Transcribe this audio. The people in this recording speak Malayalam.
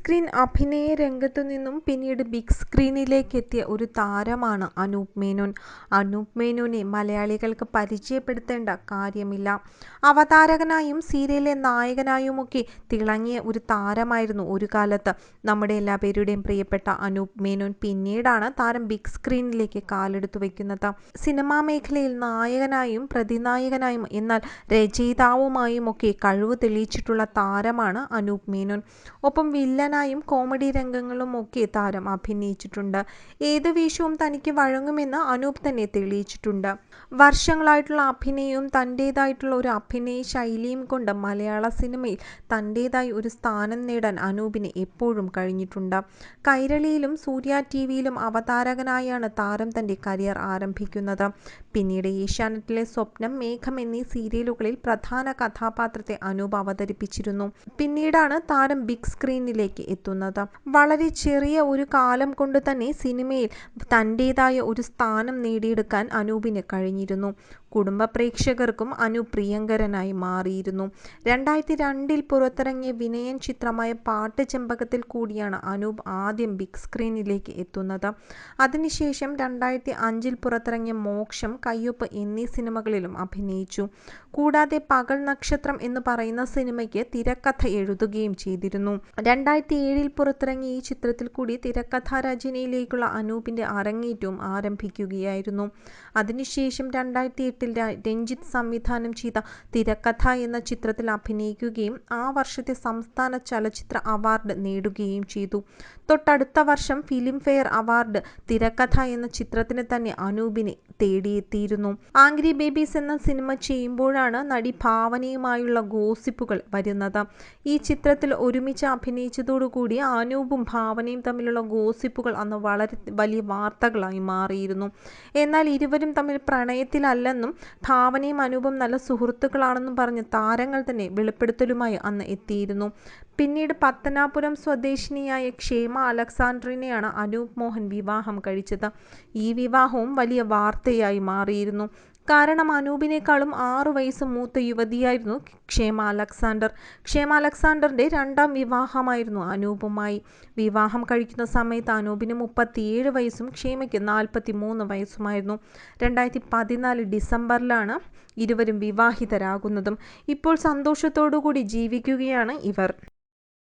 സ്ക്രീൻ അഭിനയ രംഗത്തു നിന്നും പിന്നീട് ബിഗ് സ്ക്രീനിലേക്ക് എത്തിയ ഒരു താരമാണ് അനൂപ് മേനോൻ. അനൂപ് മേനോനെ മലയാളികൾക്ക് പരിചയപ്പെടുത്തേണ്ട കാര്യമില്ല. അവതാരകനായും സീരിയലിലെ നായകനായുമൊക്കെ തിളങ്ങിയ ഒരു താരമായിരുന്നു ഒരു കാലത്ത് നമ്മുടെ എല്ലാവരുടെയും പ്രിയപ്പെട്ട അനൂപ് മേനോൻ. പിന്നീടാണ് താരം ബിഗ് സ്ക്രീനിലേക്ക് കാലെടുത്തു വയ്ക്കുന്നത്. സിനിമാ മേഖലയിൽ നായകനായും പ്രതിനായകനായും എന്നാൽ രചയിതാവുമായുമൊക്കെ കഴിവ് തെളിയിച്ചിട്ടുള്ള താരമാണ് അനൂപ് മേനോൻ. ഒപ്പം വില്ലനായും കോമഡി രംഗങ്ങളുമൊക്കെ താരം അഭിനയിച്ചിട്ടുണ്ട്. ഏത് വേഷവും തനിക്ക് വഴങ്ങുമെന്ന് അനൂപ് തന്നെ തെളിയിച്ചിട്ടുണ്ട്. വർഷങ്ങളായിട്ടുള്ള അഭിനയവും തൻ്റേതായിട്ടുള്ള ഒരു അഭിനയ ശൈലിയും കൊണ്ട് മലയാള സിനിമയിൽ തൻ്റേതായി ഒരു സ്ഥാനം നേടാൻ അനൂപിന് എപ്പോഴും കഴിഞ്ഞിട്ടുണ്ട്. കൈരളിയിലും സൂര്യ ടിവിയിലും അവതാരകനായാണ് താരം തൻ്റെ കരിയർ ആരംഭിക്കുന്നത്. പിന്നീട് ഏഷ്യാനെറ്റിലെ സ്വപ്നം, മേഘം എന്നീ സീരിയലുകളിൽ പ്രധാന കഥാപാത്രത്തെ അനൂപ് അവതരിപ്പിച്ചിരുന്നു. പിന്നീടാണ് താരം ബിഗ് സ്ക്രീനിലേക്ക് എത്തുന്നത്. വളരെ ചെറിയ ഒരു കാലം കൊണ്ട് തന്നെ സിനിമയിൽ തൻ്റേതായ ഒരു സ്ഥാനം നേടിയെടുക്കാൻ അനൂപിന് കഴിഞ്ഞിരുന്നു. കുടുംബ പ്രേക്ഷകർക്കും അനൂപ് പ്രിയങ്കരനായി മാറിയിരുന്നു. 2002 പുറത്തിറങ്ങിയ വിനയൻ ചിത്രമായ പാട്ട് ചെമ്പകത്തിൽ കൂടിയാണ് അനൂപ് ആദ്യം ബിഗ് സ്ക്രീനിലേക്ക് എത്തുന്നത്. അതിനുശേഷം 2005 പുറത്തിറങ്ങിയ മോക്ഷം, കയ്യൊപ്പ് എന്നീ സിനിമകളിലും അഭിനയിച്ചു. കൂടാതെ പകൽ നക്ഷത്രം എന്ന് പറയുന്ന സിനിമയ്ക്ക് തിരക്കഥ എഴുതുകയും ചെയ്തിരുന്നു. 2007 പുറത്തിറങ്ങിയ ഈ ചിത്രത്തിൽ കൂടി തിരക്കഥാരചനയിലേക്കുള്ള അനൂപിൻ്റെ അരങ്ങേറ്റവും ആരംഭിക്കുകയായിരുന്നു. അതിനുശേഷം 2008 രഞ്ജിത്ത് സംവിധാനം ചെയ്ത തിരക്കഥ എന്ന ചിത്രത്തിൽ അഭിനയിക്കുകയും ആ വർഷത്തെ സംസ്ഥാന ചലച്ചിത്ര അവാർഡ് നേടുകയും ചെയ്തു. തൊട്ടടുത്ത വർഷം ഫിലിം ഫെയർ അവാർഡ് തിരക്കഥ എന്ന ചിത്രത്തിന് തന്നെ അനൂപിനെ തേടിയെത്തിയിരുന്നു. ആംഗ്രി ബേബീസ് എന്ന സിനിമ ചെയ്യുമ്പോഴാണ് നടി ഭാവനയുമായുള്ള ഗോസിപ്പുകൾ വരുന്നത്. ഈ ചിത്രത്തിൽ ഒരുമിച്ച് അഭിനയിച്ചതോടുകൂടി അനൂപും ഭാവനയും തമ്മിലുള്ള ഗോസിപ്പുകൾ അന്ന് വളരെ വലിയ വാർത്തകളായി മാറിയിരുന്നു. എന്നാൽ ഇരുവരും തമ്മിൽ പ്രണയത്തിലല്ലെന്നും ഭാവനയും അനൂപും നല്ല സുഹൃത്തുക്കളാണെന്നും പറഞ്ഞ് താരങ്ങൾ തന്നെ വെളിപ്പെടുത്തലുമായി അന്ന് എത്തിയിരുന്നു. പിന്നീട് പത്തനാപുരം സ്വദേശിനിയായ ക്ഷേമ അലക്സാണ്ടറിനെയാണ് അനൂപ് മോഹൻ വിവാഹം കഴിച്ചത്. ഈ വിവാഹവും വലിയ വാർത്തയായി മാറിയിരുന്നു. കാരണം അനൂപിനേക്കാളും 6 വയസ്സ് മൂത്ത യുവതിയായിരുന്നു ക്ഷേമ അലക്സാണ്ടർ. ക്ഷേമ അലക്സാണ്ടറിൻ്റെ രണ്ടാം വിവാഹമായിരുന്നു അനൂപുമായി. വിവാഹം കഴിക്കുന്ന സമയത്ത് അനൂപിന് 37 വയസ്സും ക്ഷേമയ്ക്ക് 43 വയസ്സുമായിരുന്നു. 2014 ഡിസംബറിലാണ് ഇരുവരും വിവാഹിതരാകുന്നതും. ഇപ്പോൾ സന്തോഷത്തോടുകൂടി ജീവിക്കുകയാണ് ഇവർ.